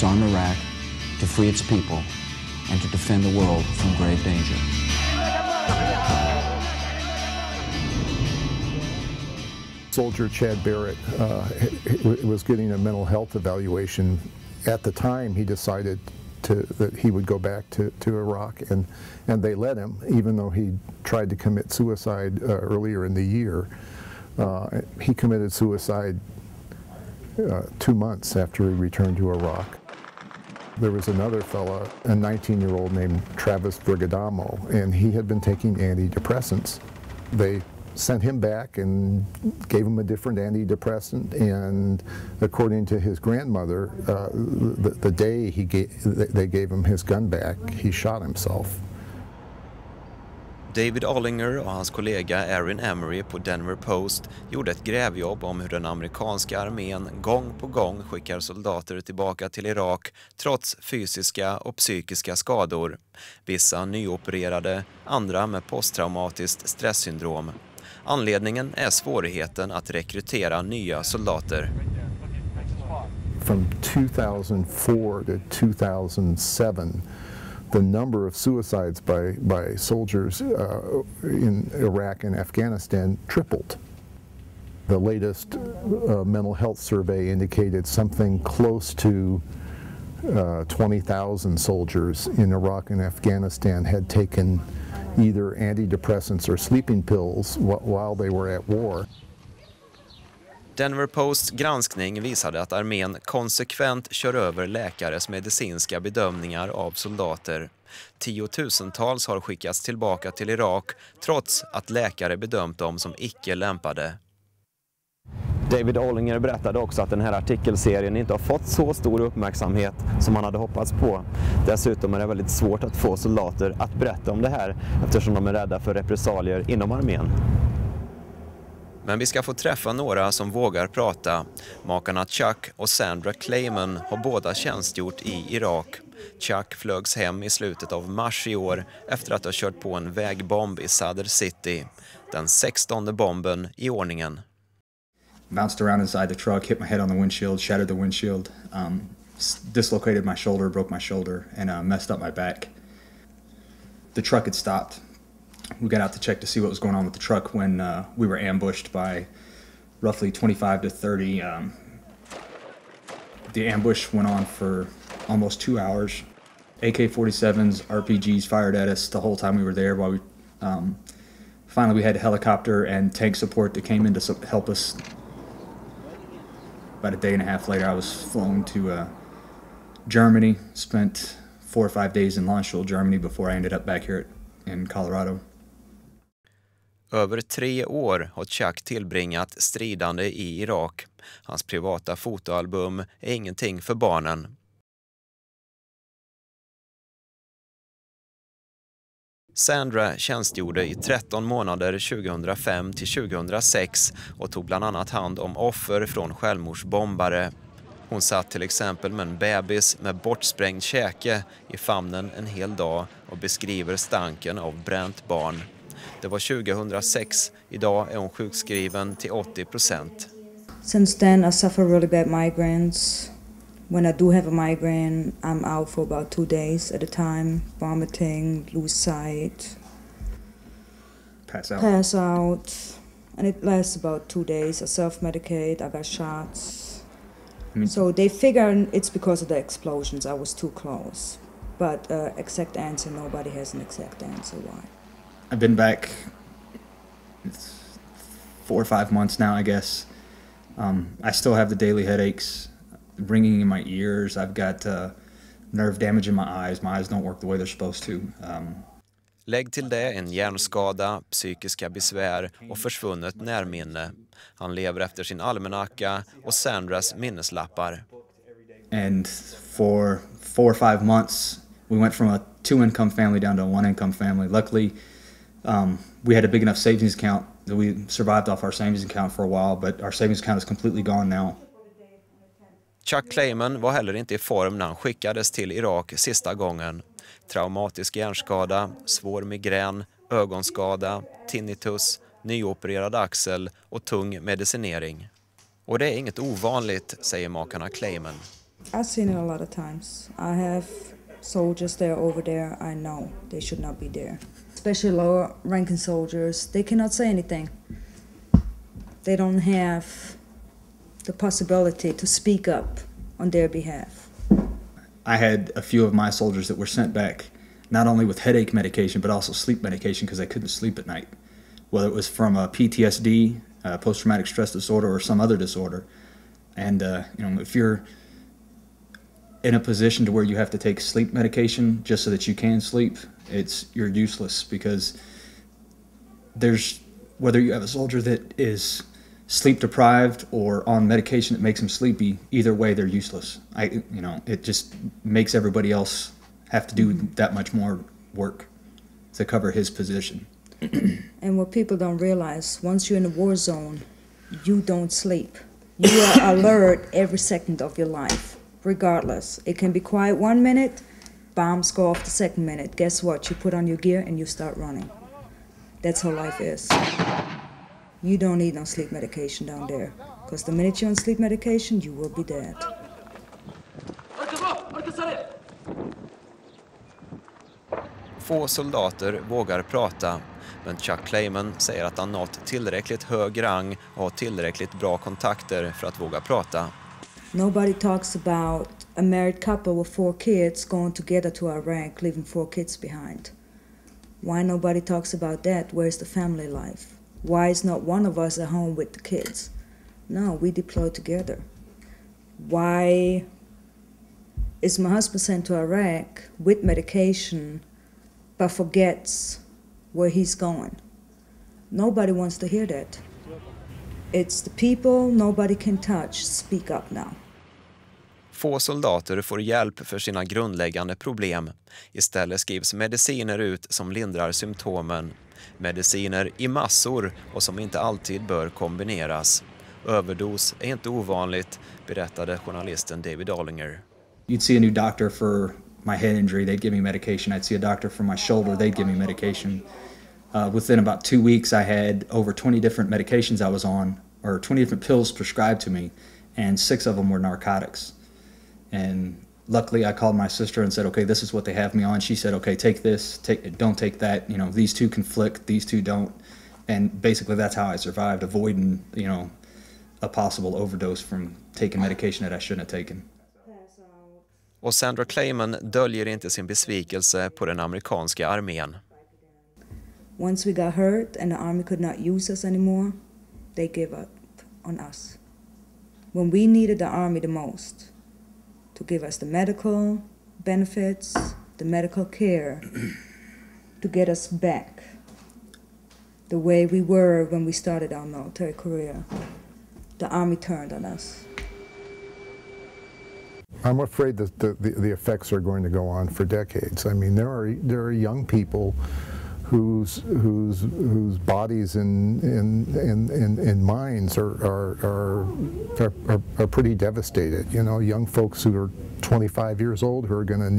disarm Iraq, to free its people, and to defend the world from grave danger. Soldier Chad Barrett was getting a mental health evaluation. At the time, he decided that he would go back to Iraq, and they let him, even though he tried to commit suicide earlier in the year. He committed suicide 2 months after he returned to Iraq. There was another fella, a 19-year-old named Travis Brigadamo, and he had been taking antidepressants. They sent him back and gave him a different antidepressant, and according to his grandmother, the day they gave him his gun back, he shot himself. David Ollinger och hans kollega Erin Emery på Denver Post gjorde ett grävjobb om hur den amerikanska armén gång på gång skickar soldater tillbaka till Irak trots fysiska och psykiska skador. Vissa nyopererade, andra med posttraumatiskt stresssyndrom. Anledningen är svårigheten att rekrytera nya soldater. From 2004 to 2007, the number of suicides by soldiers in Iraq and Afghanistan tripled. The latest mental health survey indicated something close to 20,000 soldiers in Iraq and Afghanistan had taken either antidepressants or sleeping pills while they were at war. Denver Posts granskning visade att armén konsekvent kör över läkares medicinska bedömningar av soldater. Tiotusentals har skickats tillbaka till Irak trots att läkare bedömt dem som icke lämpade. David Ollinger berättade också att den här artikelserien inte har fått så stor uppmärksamhet som man hade hoppats på. Dessutom är det väldigt svårt att få soldater att berätta om det här eftersom de är rädda för repressalier inom armén. Men vi ska få träffa några som vågar prata. Makarna Chuck och Sandra Clamon har båda tjänstgjort i Irak. Chuck flögs hem i slutet av mars i år efter att ha kört på en vägbomb i Sadr City. Den 16:e bomben i ordningen. Bounced around inside the truck, hit my head on the windshield, shattered the windshield, dislocated my shoulder, broke my shoulder, and messed up my back. The truck had stopped. We got out to check to see what was going on with the truck when we were ambushed by roughly 25 to 30. The ambush went on for almost 2 hours. AK-47s, RPGs fired at us the whole time we were there. While we finally we had a helicopter and tank support that came in to help us. About a day and a half later, I was flown to Germany. Spent 4 or 5 days in Landstuhl, Germany, before I ended up back here in Colorado. Över 3 år har Chuck tillbringat stridande i Irak. Hans privata fotoalbum är ingenting för barnen. Sandra tjänstgjorde i 13 månader 2005 till 2006 och tog bland annat hand om offer från självmordsbombare. Hon satt till exempel med en bebis med bortsprängd käke i famnen en hel dag och beskriver stanken av bränt barn. Det var 2006, idag är hon sjukskriven till 80%. Since then I suffer really bad migraines. When I do have a migraine, I'm out for about 2 days at a time, vomiting, lose sight, pass out, and it lasts about 2 days. I self-medicate, I got shots. So they figure it's because of the explosions. I was too close. But exact answer, nobody has an exact answer why. I've been back 4 or 5 months now, I guess. I still have the daily headaches, ringing in my ears. I've got nerve damage in my eyes. My eyes don't work the way they're supposed to. Lägg till det en hjärnskada, psykiska besvär och försvunnet närminne. Han lever efter sin almanacka och Sandras minneslappar. And for 4 or 5 months, we went from a 2-income family down to a 1-income family. Luckily, we had a big enough savings account that we survived off our savings account for a while, but our savings account is completely gone now. Chuck Clamon var heller inte i form när han skickades till Irak sista gången. Traumatisk hjärnskada, svår migrän, ögonskada, tinnitus, nyopererad axel och tung medicinering. Och det är inget ovanligt, säger makarna Clamon. I've seen it a lot of times. I have soldiers that are over there. I know they should not be there. Especially lower ranking soldiers, they cannot say anything. They don't have the possibility to speak up on their behalf. I had a few of my soldiers that were sent back not only with headache medication but also sleep medication because they couldn't sleep at night, whether it was from a PTSD, post-traumatic stress disorder, or some other disorder. And if you're in a position to where you have to take sleep medication just so that you can sleep, you're useless, because whether you have a soldier that is sleep deprived or on medication that makes them sleepy, either way they're useless. It just makes everybody else have to do that much more work to cover his position. And what people don't realize, once you're in a war zone, you don't sleep. You are alert every second of your life, regardless. It can be quiet 1 minute, bombs go off the second minute. Guess what? You put on your gear and you start running. That's how life is. You don't need no sleep medication down there, because the minute you're on sleep medication, you will be dead. Få soldater vågar prata, men Chuck Clamon säger att han nått tillräckligt hög rang och har tillräckligt bra kontakter för att våga prata. Nobody talks about a married couple with 4 kids going together to Iraq, leaving 4 kids behind. Why nobody talks about that? Where's the family life? Why is not one of us at home with the kids? No, we deploy together. Why is my husband sent to Iraq with medication but forgets where he's going? Nobody wants to hear that. It's the people nobody can touch. Speak up now. Få soldater får hjälp för sina grundläggande problem. Istället skrivs mediciner ut som lindrar symptomen. Mediciner i massor och som inte alltid bör kombineras. Överdos är inte ovanligt, berättade journalisten David Ollinger. You'd see a new doctor for my head injury, they'd give me medication. I'd see a doctor for my shoulder, they'd give me medication. Within about 2 weeks, I had over 20 different medications I was on, or 20 different pills prescribed to me, and 6 of them were narcotics. And luckily, I called my sister and said, okay, this is what they have me on. She said, okay, take this, don't take that. These two conflict, these two don't. And basically, that's how I survived, avoiding, a possible overdose from taking medication that I shouldn't have taken. Och Sandra Clamon döljer inte sin besvikelse på den amerikanska armén. Once we got hurt and the army could not use us anymore, they gave up on us. When we needed the army the most, to give us the medical benefits, the medical care, to get us back the way we were when we started our military career, the army turned on us. I'm afraid that the effects are going to go on for decades. I mean, there are young people whose bodies and minds are pretty devastated. Young folks who are 25 years old who are going to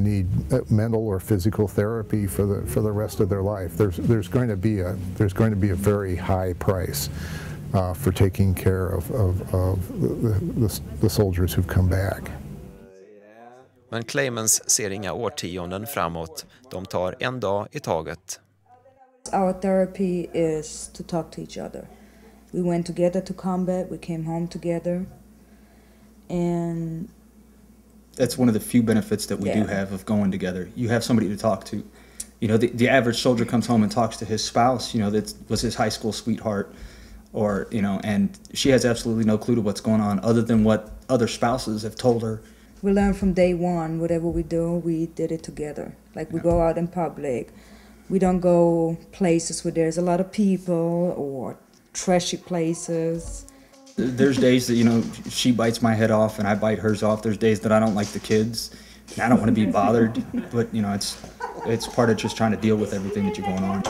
need mental or physical therapy for the rest of their life. There's going to be a very high price for taking care of the soldiers who've come back. Men Clamons ser inga årtionden framåt. De tar en dag i taget. Our therapy is to talk to each other. We went together to combat, we came home together, and that's one of the few benefits that we do have of going together. You have somebody to talk to. The average soldier comes home and talks to his spouse, that was his high school sweetheart, or, and she has absolutely no clue to what's going on other than what other spouses have told her. We learned from day one, whatever we do, we did it together. Like we go out in public. We don't go places where there's a lot of people or trashy places. There's days that, she bites my head off and I bite hers off. There's days that I don't like the kids. And I don't want to be bothered. But, it's part of just trying to deal with everything that you're going on.